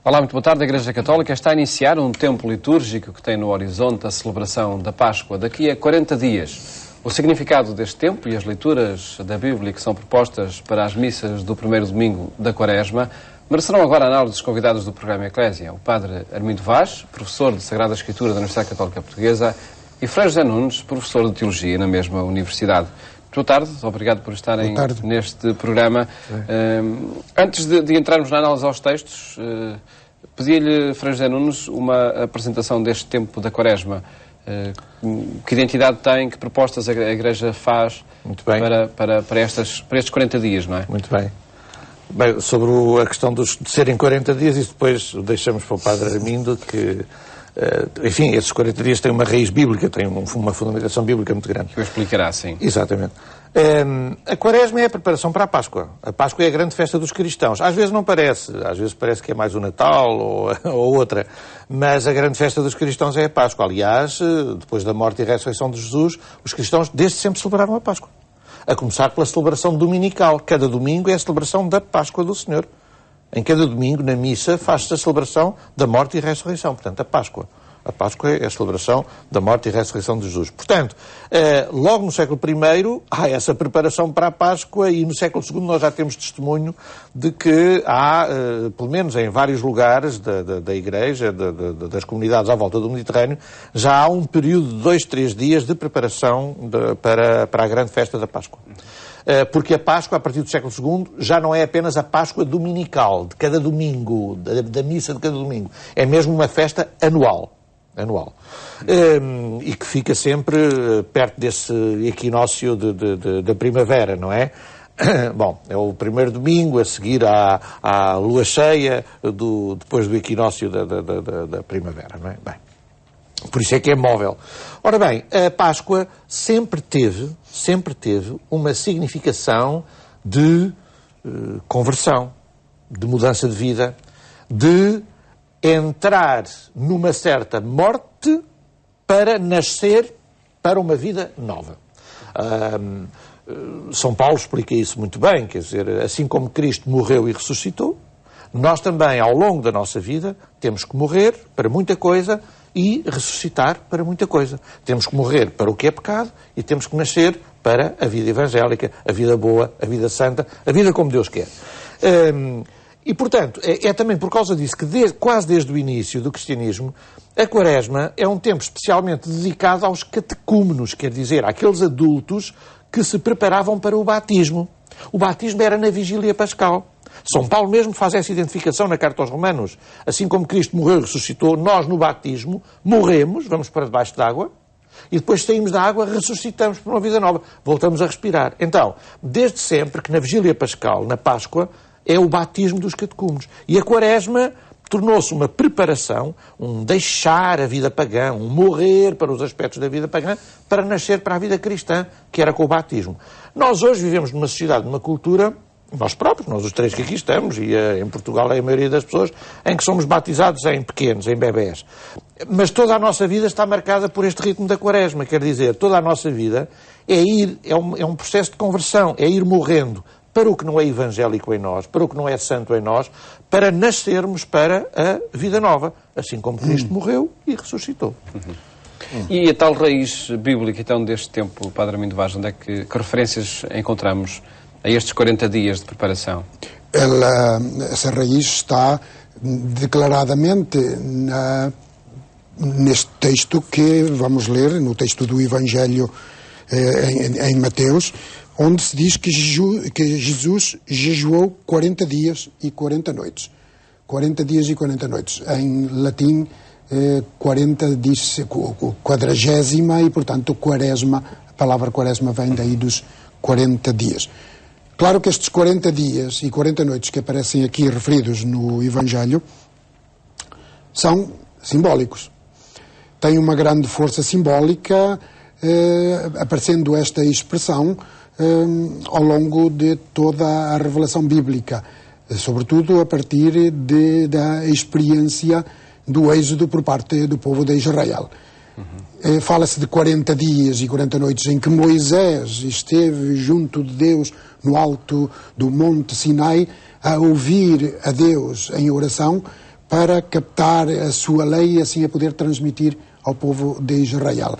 Olá, muito boa tarde. A Igreja Católica está a iniciar um tempo litúrgico que tem no horizonte a celebração da Páscoa daqui a 40 dias. O significado deste tempo e as leituras da Bíblia que são propostas para as missas do primeiro domingo da Quaresma merecerão agora a análise dos convidados do programa Eclésia, o Padre Armindo Vaz, professor de Sagrada Escritura da Universidade Católica Portuguesa, e Frei José Nunes, professor de Teologia na mesma universidade. Boa tarde, obrigado por estarem neste programa. Antes de entrarmos na análise aos textos, pedi-lhe, Frei José Nunes, uma apresentação deste tempo da Quaresma. Que identidade tem, que propostas a Igreja faz para estes 40 dias, não é? Muito bem. Bem, sobre a questão de serem 40 dias, isso depois deixamos para o Padre Armindo, que... enfim, esses 40 dias têm uma raiz bíblica, têm uma fundamentação bíblica muito grande. Que o explicará, sim. Exatamente. A Quaresma é a preparação para a Páscoa. A Páscoa é a grande festa dos cristãos. Às vezes não parece, às vezes parece que é mais o Natal ou outra, mas a grande festa dos cristãos é a Páscoa. Aliás, depois da morte e ressurreição de Jesus, os cristãos desde sempre celebraram a Páscoa. A começar pela celebração dominical. Cada domingo é a celebração da Páscoa do Senhor. Em cada domingo, na missa, faz-se a celebração da morte e ressurreição. Portanto, a Páscoa. A Páscoa é a celebração da morte e ressurreição de Jesus. Portanto, logo no século I há essa preparação para a Páscoa e no século II nós já temos testemunho de que há, pelo menos em vários lugares da Igreja, das comunidades à volta do Mediterrâneo, já há um período de 2-3 dias de preparação para a grande festa da Páscoa. Porque a Páscoa, a partir do século II, já não é apenas a Páscoa dominical, de cada domingo, da missa de cada domingo. É mesmo uma festa anual. E que fica sempre perto desse equinócio da primavera, não é? Bom, é o primeiro domingo a seguir à lua cheia, depois do equinócio da primavera, não é? Bem, por isso é que é móvel. Ora bem, a Páscoa sempre teve uma significação de conversão, de mudança de vida, de entrar numa certa morte para nascer para uma vida nova. São Paulo explica isso muito bem, quer dizer, assim como Cristo morreu e ressuscitou, nós também, ao longo da nossa vida, temos que morrer para muita coisa e ressuscitar para muita coisa. Temos que morrer para o que é pecado e temos que nascer para a vida evangélica, a vida boa, a vida santa, a vida como Deus quer. E, portanto, é também por causa disso que quase desde o início do cristianismo, a Quaresma é um tempo especialmente dedicado aos catecúmenos, quer dizer, àqueles adultos que se preparavam para o batismo. O batismo era na vigília pascal. São Paulo mesmo faz essa identificação na carta aos Romanos. Assim como Cristo morreu e ressuscitou, nós no batismo morremos, vamos para debaixo d'água, e depois saímos da água, ressuscitamos para uma vida nova, voltamos a respirar. Então, desde sempre que na vigília pascal, na Páscoa, é o batismo dos catecúmenos. E a Quaresma tornou-se uma preparação, um deixar a vida pagã, um morrer para os aspectos da vida pagã, para nascer para a vida cristã, que era com o batismo. Nós hoje vivemos numa sociedade, numa cultura, nós próprios, nós os três que aqui estamos, e em Portugal é a maioria das pessoas, em que somos batizados em pequenos, em bebés. Mas toda a nossa vida está marcada por este ritmo da Quaresma, quer dizer, toda a nossa vida é um processo de conversão, é ir morrendo para o que não é evangélico em nós, para o que não é santo em nós, para nascermos para a vida nova, assim como Cristo morreu e ressuscitou. E a tal raiz bíblica, então, deste tempo, Padre Armindo Vaz, onde é que referências encontramos a estes 40 dias de preparação? Essa raiz está declaradamente neste texto que vamos ler, no texto do Evangelho em Mateus, onde se diz que Jesus jejuou 40 dias e 40 noites. 40 dias e 40 noites. Em latim, 40 diz quadragésima e, portanto, quaresma, a palavra quaresma vem daí dos 40 dias. Claro que estes 40 dias e 40 noites que aparecem aqui referidos no Evangelho são simbólicos. Têm uma grande força simbólica, aparecendo esta expressão ao longo de toda a revelação bíblica, sobretudo a partir da experiência do êxodo por parte do povo de Israel. Fala-se de 40 dias e 40 noites em que Moisés esteve junto de Deus no alto do Monte Sinai a ouvir a Deus em oração para captar a sua lei e assim a poder transmitir ao povo de Israel.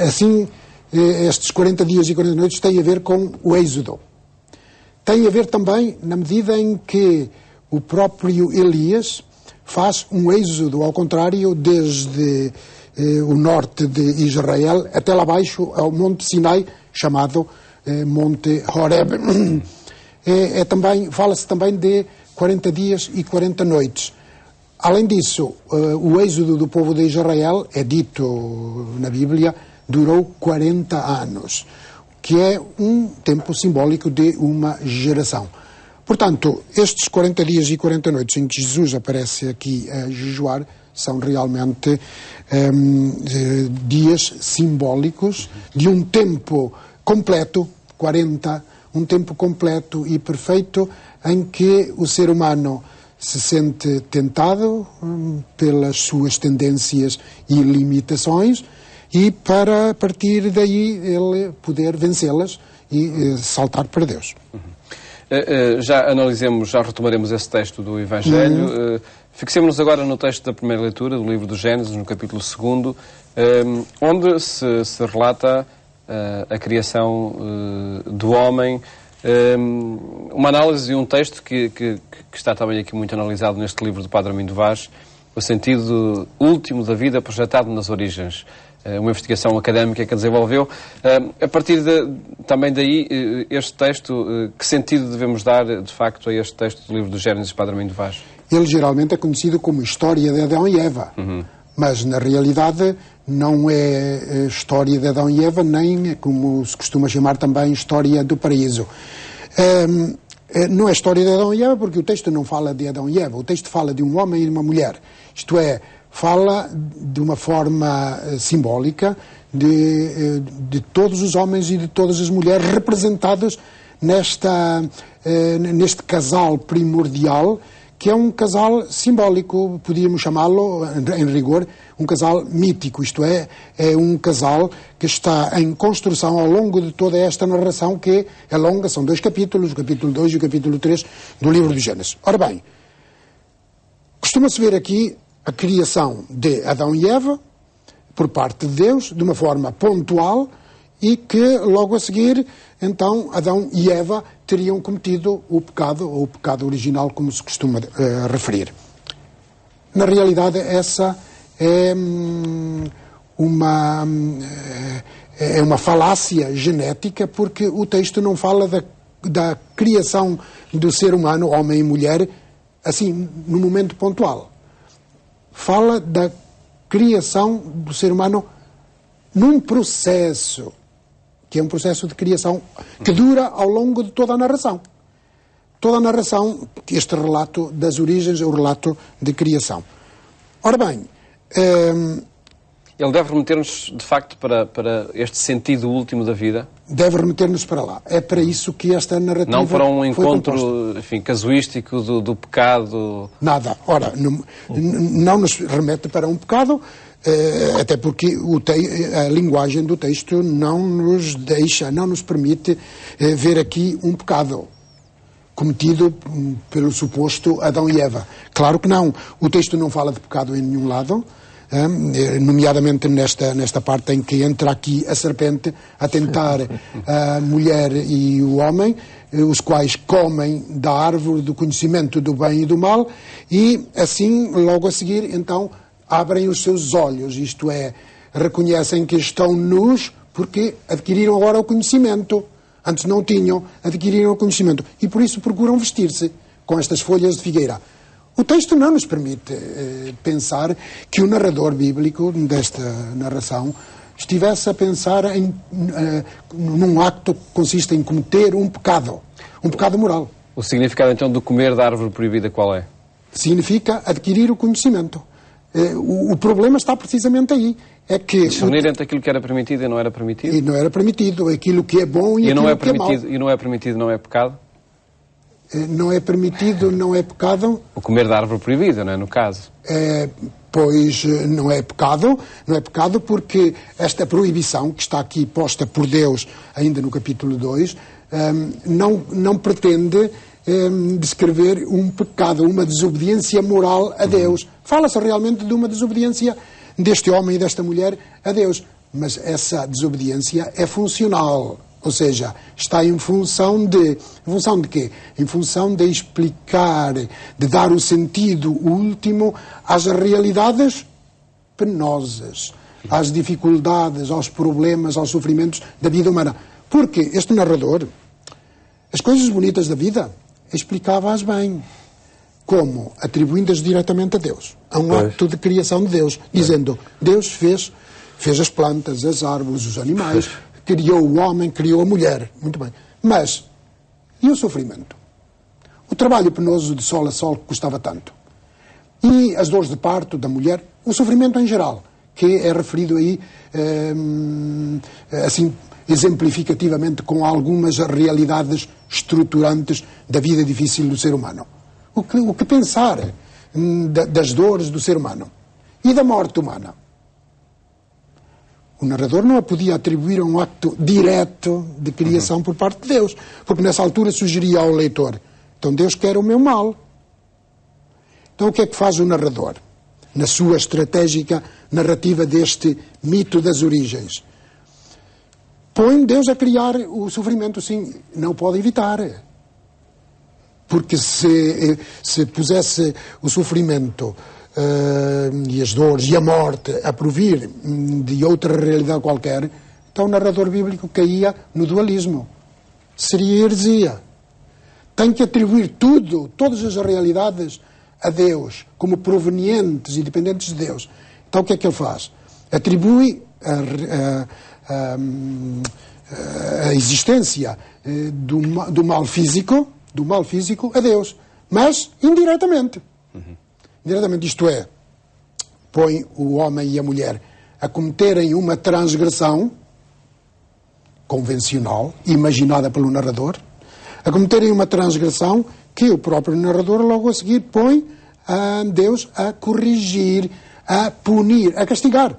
Assim, estes 40 dias e 40 noites têm a ver com o Êxodo. Tem a ver também na medida em que o próprio Elias faz um êxodo, ao contrário, desde o norte de Israel até lá abaixo ao Monte Sinai, chamado Monte Horeb. Fala-se também de 40 dias e 40 noites. Além disso, o êxodo do povo de Israel, é dito na Bíblia, durou 40 anos, que é um tempo simbólico de uma geração. Portanto, estes 40 dias e 40 noites em que Jesus aparece aqui a jejuar são realmente dias simbólicos de um tempo completo, 40, um tempo completo e perfeito em que o ser humano se sente tentado pelas suas tendências e limitações e para a partir daí ele poder vencê-las e saltar para Deus. Já analisemos, já retomaremos esse texto do Evangelho. Fixemos-nos agora no texto da primeira leitura do livro do Gênesis, no capítulo 2, onde se relata a criação do homem. Uma análise de um texto que está também aqui muito analisado neste livro do Padre Armindo Vaz, o sentido último da vida projetado nas origens. Uma investigação académica que a desenvolveu. A partir também daí, este texto, que sentido devemos dar, de facto, a este texto do livro do Gênesis, Padre Armindo Vaz? Ele geralmente é conhecido como História de Adão e Eva, mas na realidade não é História de Adão e Eva, nem, como se costuma chamar também, História do Paraíso. Não é História de Adão e Eva porque o texto não fala de Adão e Eva, o texto fala de um homem e de uma mulher. Isto é, fala de uma forma simbólica de todos os homens e de todas as mulheres representados neste casal primordial, que é um casal simbólico, podíamos chamá-lo, em rigor, um casal mítico, isto é um casal que está em construção ao longo de toda esta narração, que é longa, são 2 capítulos, o capítulo 2 e o capítulo 3 do livro de Gênesis. Ora bem, costuma-se ver aqui a criação de Adão e Eva, por parte de Deus, de uma forma pontual, e que logo a seguir, então, Adão e Eva teriam cometido o pecado, ou o pecado original, como se costuma referir. Na realidade, essa é uma falácia genética, porque o texto não fala da criação do ser humano, homem e mulher, assim, no momento pontual. Fala da criação do ser humano num processo, que é um processo de criação que dura ao longo de toda a narração. Toda a narração, este relato das origens, é o relato de criação. Ora bem... Ele deve remeter-nos, de facto, para este sentido último da vida? Deve remeter-nos para lá. É para isso que esta narrativa... Não para um encontro, enfim, casuístico do pecado... Nada. Ora, não nos remete para um pecado, até porque a linguagem do texto não nos permite ver aqui um pecado cometido pelo suposto Adão e Eva. Claro que não. O texto não fala de pecado em nenhum lado, nomeadamente nesta parte em que entra aqui a serpente a tentar a mulher e o homem, os quais comem da árvore do conhecimento do bem e do mal, e assim, logo a seguir, então, abrem os seus olhos, isto é, reconhecem que estão nus porque adquiriram agora o conhecimento. Antes não tinham, adquiriram o conhecimento. E por isso procuram vestir-se com estas folhas de figueira. O texto não nos permite pensar que o narrador bíblico desta narração estivesse a pensar num acto que consiste em cometer um pecado moral. O significado, então, do comer da árvore proibida qual é? Significa adquirir o conhecimento. O problema está precisamente aí. É que discernir entre aquilo que era permitido e não era permitido? E não era permitido, aquilo que é bom e aquilo que é mau. E não é permitido, não é pecado? Não é permitido, não é pecado. O comer da árvore proibida, não é, no caso? Pois não é pecado porque esta proibição, que está aqui posta por Deus ainda no capítulo 2, não pretende descrever um pecado, uma desobediência moral a Deus. Fala-se realmente de uma desobediência deste homem e desta mulher a Deus. Mas essa desobediência é funcional. Ou seja, está em função de... Em função de quê? Em função de explicar, de dar o sentido último às realidades penosas, às dificuldades, aos problemas, aos sofrimentos da vida humana. Porque este narrador, as coisas bonitas da vida, explicava-as bem. Como? Atribuindo-as diretamente a Deus. A um ato de criação de Deus. Dizendo, Deus fez as plantas, as árvores, os animais, criou o homem, criou a mulher. Muito bem. Mas, e o sofrimento? O trabalho penoso de sol a sol que custava tanto? E as dores de parto da mulher? O sofrimento em geral, que é referido aí, assim, exemplificativamente com algumas realidades estruturantes da vida difícil do ser humano. O que pensar das dores do ser humano e da morte humana? O narrador não a podia atribuir a um acto direto de criação por parte de Deus, porque nessa altura sugeria ao leitor, então Deus quer o meu mal. Então o que é que faz o narrador, na sua estratégica narrativa deste mito das origens? Põe Deus a criar o sofrimento, sim, não pode evitar. Porque se pusesse o sofrimento e as dores e a morte a provir de outra realidade qualquer, então o narrador bíblico caía no dualismo. Seria heresia. Tem que atribuir tudo, todas as realidades, a Deus, como provenientes e dependentes de Deus. Então o que é que ele faz? Atribui a existência do mal físico a Deus, mas indiretamente. Indiretamente, isto é, põe o homem e a mulher a cometerem uma transgressão convencional, imaginada pelo narrador, a cometerem uma transgressão que o próprio narrador logo a seguir põe a Deus a corrigir, a punir, a castigar.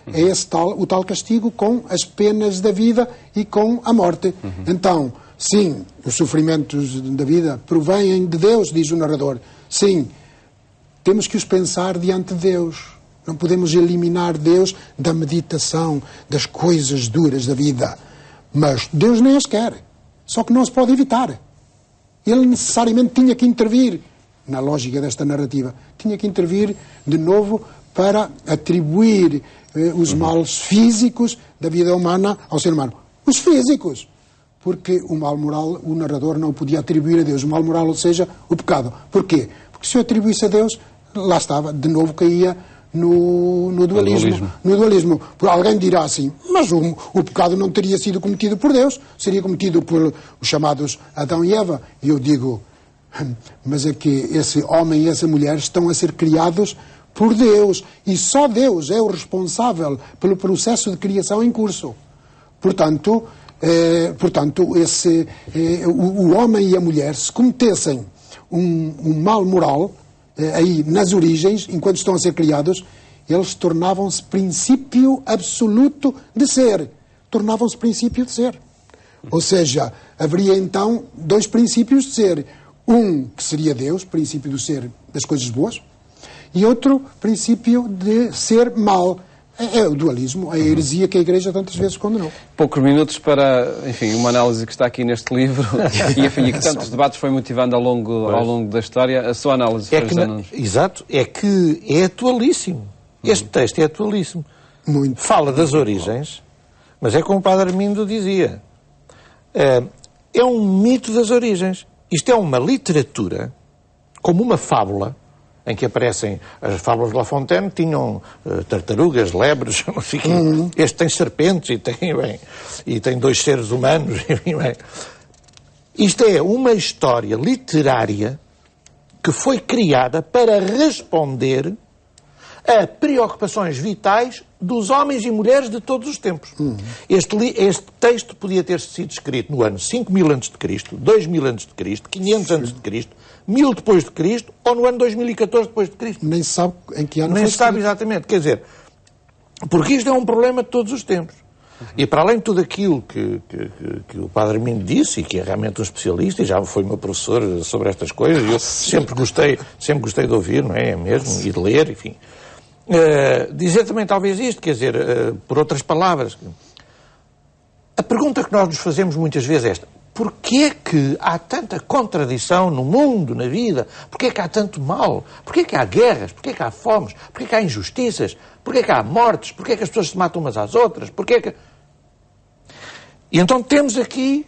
É o tal castigo com as penas da vida e com a morte. Então, sim, os sofrimentos da vida provêm de Deus, diz o narrador. Sim, temos que os pensar diante de Deus. Não podemos eliminar Deus da meditação, das coisas duras da vida. Mas Deus nem as quer. Só que não se pode evitar. Ele necessariamente tinha que intervir, na lógica desta narrativa, tinha que intervir de novo para atribuir os males físicos da vida humana ao ser humano. Os físicos. Porque o mal moral, o narrador não podia atribuir a Deus. O mal moral, ou seja, o pecado. Porquê? Porque se eu atribuísse a Deus, lá estava, de novo caía no dualismo. No dualismo. Alguém dirá assim, mas o pecado não teria sido cometido por Deus, seria cometido por os chamados Adão e Eva. E eu digo, mas é que esse homem e essa mulher estão a ser criados por Deus. E só Deus é o responsável pelo processo de criação em curso. Portanto, o homem e a mulher, se cometessem um mal moral, aí nas origens, enquanto estão a ser criados, eles tornavam-se princípio absoluto de ser. Tornavam-se princípio de ser. Ou seja, haveria então dois princípios de ser. Um que seria Deus, princípio do ser das coisas boas, e outro princípio de ser mal. É o dualismo, a heresia que a Igreja tantas vezes condenou. Poucos minutos para, enfim, uma análise que está aqui neste livro e, enfim, e que tantos debates foi motivando ao longo da história. A sua análise, exato, é que é atualíssimo. Este texto é atualíssimo. Muito. Fala das origens, mas é como o Padre Armindo dizia. É um mito das origens. Isto é uma literatura, como uma fábula, em que aparecem as fábulas de La Fontaine, tinham tartarugas, lebres, não sei o quê. Este tem serpentes e tem dois seres humanos. Isto é uma história literária que foi criada para responder a preocupações vitais dos homens e mulheres de todos os tempos. Este texto podia ter sido escrito no ano 5.000 a.C., 2.000 a.C., 500 a.C., 1000 depois de Cristo, ou no ano 2014 depois de Cristo. Nem se sabe em que ano Nem se sabe exatamente. Quer dizer, porque isto é um problema de todos os tempos. E para além de tudo aquilo que o Padre Armindo disse, e que é realmente um especialista, e já foi meu professor sobre estas coisas, eu sempre gostei de ouvir, não é mesmo? E de ler, enfim. Dizer também talvez isto, quer dizer, por outras palavras, a pergunta que nós nos fazemos muitas vezes é esta: porquê é que há tanta contradição no mundo, na vida? Porquê é que há tanto mal? Porquê é que há guerras? Porquê é que há fomes? Porquê é que há injustiças? Porquê é que há mortes? Porquê é que as pessoas se matam umas às outras? Porquê é que... E então temos aqui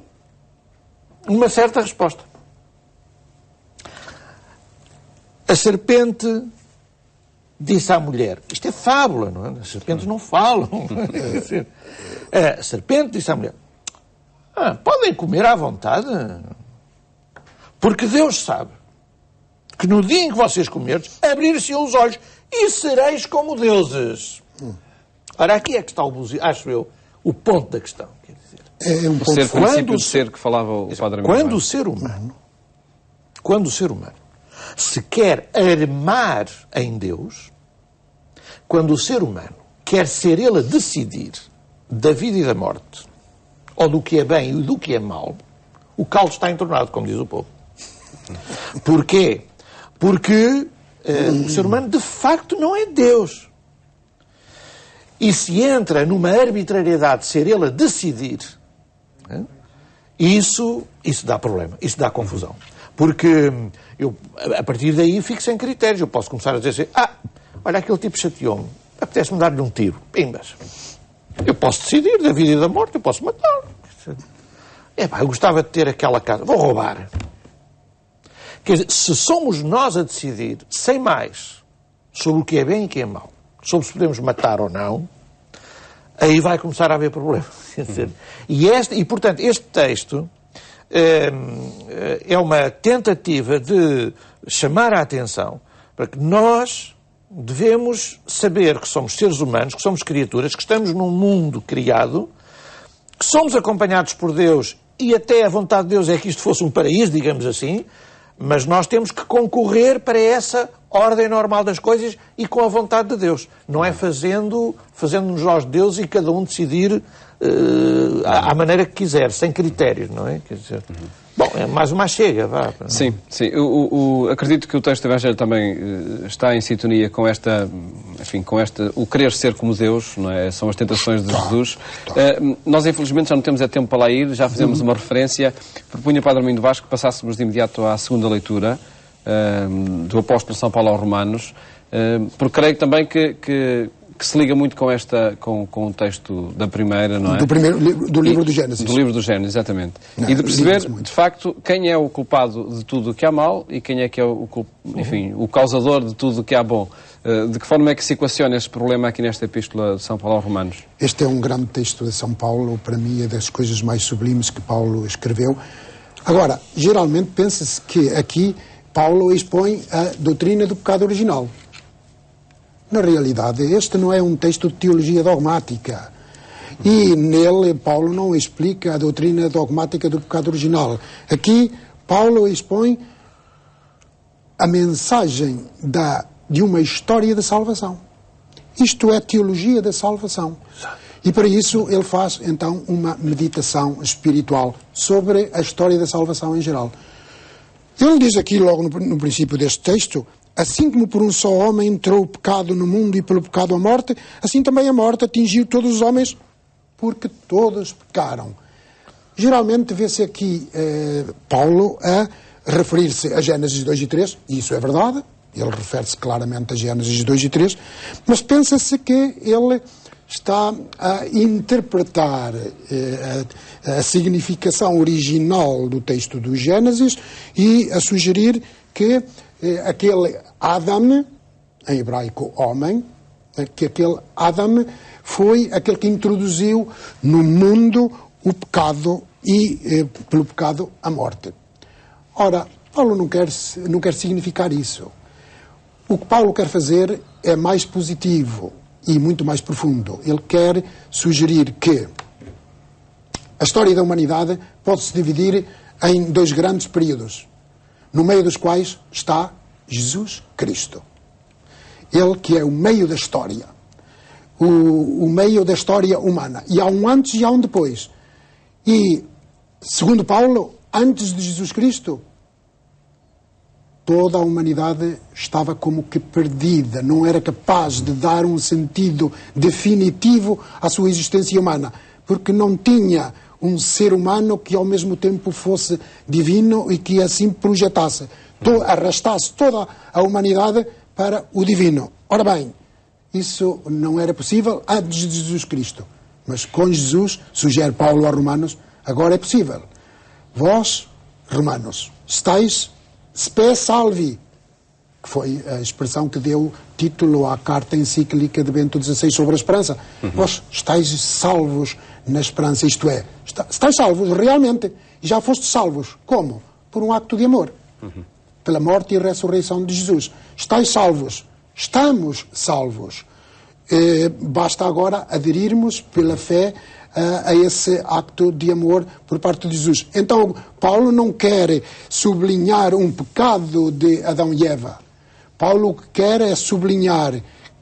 uma certa resposta. A serpente disse à mulher, isto é fábula, não é? As serpentes não falam. A serpente disse à mulher, podem comer à vontade, porque Deus sabe que no dia em que vocês comerdes, abrir-se-ão os olhos e sereis como deuses. Ora, aqui é que está, acho eu, o ponto da questão. Quer dizer, o princípio de ser que falava o Padre Armindo. Quando o ser humano se quer armar em Deus, quando o ser humano quer ser ele a decidir da vida e da morte, ou do que é bem e do que é mau, o caldo está entornado, como diz o povo. Porquê? Porque o ser humano de facto não é Deus. E se entra numa arbitrariedade de ser ele a decidir, isso dá problema, isso dá confusão. Porque eu, a partir daí, fico sem critérios. Eu posso começar a dizer assim, olha, aquele tipo chateou-me, apetece-me dar-lhe um tiro, pimbas. Eu posso decidir da vida e da morte, eu posso matar. Eu gostava de ter aquela casa, vou roubar. Quer dizer, se somos nós a decidir, sem mais, sobre o que é bem e o que é mau, sobre se podemos matar ou não, aí vai começar a haver problema. E, portanto, este texto é uma tentativa de chamar a atenção para que nós devemos saber que somos seres humanos, que somos criaturas, que estamos num mundo criado, que somos acompanhados por Deus e até a vontade de Deus é que isto fosse um paraíso, digamos assim, mas nós temos que concorrer para essa ordem normal das coisas e com a vontade de Deus. Não é fazendo-nos nós Deus e cada um decidir à maneira que quiser, sem critérios, não é? Quer dizer, bom, mais uma chega, vá. Sim. Acredito que o texto do Evangelho também está em sintonia com o querer ser como Deus, não é? São as tentações de Jesus. Nós, infelizmente, já não temos tempo para lá ir, já fizemos uma referência. Propunha, Padre Armindo Vasco, que passássemos de imediato à segunda leitura do Apóstolo São Paulo aos Romanos, porque creio também que se liga muito com o texto da primeira, não é? Do livro do Gênesis. Do livro do Gênesis, exatamente. E de perceber, de facto, quem é o culpado de tudo o que há mal e quem é que é o causador de tudo o que há bom. De que forma é que se equaciona esse problema aqui nesta epístola de São Paulo aos Romanos? Este é um grande texto de São Paulo, para mim é das coisas mais sublimes que Paulo escreveu. Agora, geralmente pensa-se que aqui Paulo expõe a doutrina do pecado original. Na realidade, este não é um texto de teologia dogmática. E nele, Paulo não explica a doutrina dogmática do pecado original. Aqui, Paulo expõe a mensagem de uma história de salvação. Isto é teologia da salvação. E para isso ele faz, então, uma meditação espiritual sobre a história da salvação em geral. Ele diz aqui, logo no princípio deste texto, assim como por um só homem entrou o pecado no mundo e pelo pecado a morte, assim também a morte atingiu todos os homens, porque todos pecaram. Geralmente vê-se aqui Paulo a referir-se a Gênesis 2 e 3, e isso é verdade, ele refere-se claramente a Gênesis 2 e 3, mas pensa-se que ele está a interpretar a significação original do texto do Gênesis e a sugerir que aquele Adam, em hebraico homem, que aquele Adam foi aquele que introduziu no mundo o pecado e, pelo pecado, a morte. Ora, Paulo não quer significar isso. O que Paulo quer fazer é mais positivo e muito mais profundo. Ele quer sugerir que a história da humanidade pode-se dividir em dois grandes períodos, no meio dos quais está Jesus Cristo. Ele que é o meio da história. o meio da história humana. E há um antes e há um depois. E, segundo Paulo, antes de Jesus Cristo, toda a humanidade estava como que perdida, não era capaz de dar um sentido definitivo à sua existência humana, porque não tinha um ser humano que ao mesmo tempo fosse divino e que assim projetasse, arrastasse toda a humanidade para o divino. Ora bem, isso não era possível antes de Jesus Cristo, mas com Jesus, sugere Paulo aos Romanos, agora é possível. Vós, Romanos, estáis spe salvi, que foi a expressão que deu título à carta encíclica de Bento XVI sobre a esperança. Vós estáis salvos na esperança, isto é, estáis salvos realmente, e já fostes salvos. Como? Por um acto de amor, pela morte e ressurreição de Jesus. Estáis salvos, estamos salvos. Basta agora aderirmos pela fé a esse acto de amor por parte de Jesus. Então, Paulo não quer sublinhar um pecado de Adão e Eva. Paulo o que quer é sublinhar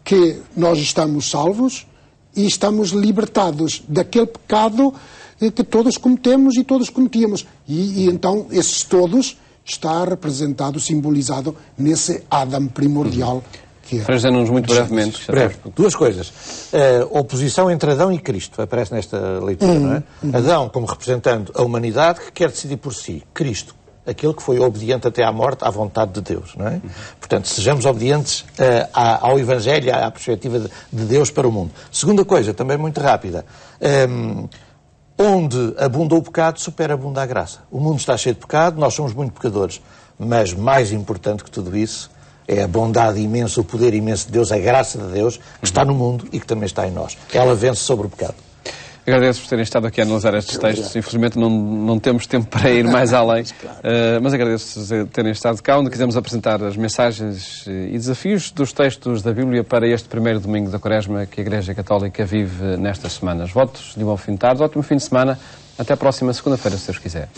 que nós estamos salvos e estamos libertados daquele pecado que todos cometemos e todos cometíamos. E então, esses todos está representado, simbolizado nesse Adão primordial. Frase-nos muito brevemente. Breve. Duas coisas. A oposição entre Adão e Cristo aparece nesta leitura, não é? Adão como representando a humanidade que quer decidir por si. Cristo, aquele que foi obediente até à morte à vontade de Deus, não é? Portanto, sejamos obedientes ao Evangelho, à perspectiva de Deus para o mundo. Segunda coisa, também muito rápida. Onde abunda o pecado, superabunda a graça. O mundo está cheio de pecado, nós somos muito pecadores. Mas mais importante que tudo isso é a bondade imensa, o poder imenso de Deus, a graça de Deus, que está no mundo e que também está em nós. Ela vence sobre o pecado. Agradeço por terem estado aqui a analisar estes textos. Infelizmente não temos tempo para ir mais além, mas agradeço terem estado cá, onde quisemos apresentar as mensagens e desafios dos textos da Bíblia para este primeiro domingo da Quaresma que a Igreja Católica vive nestas semanas. Votos de um bom fim de tarde, ótimo fim de semana. Até a próxima segunda-feira, se Deus quiser.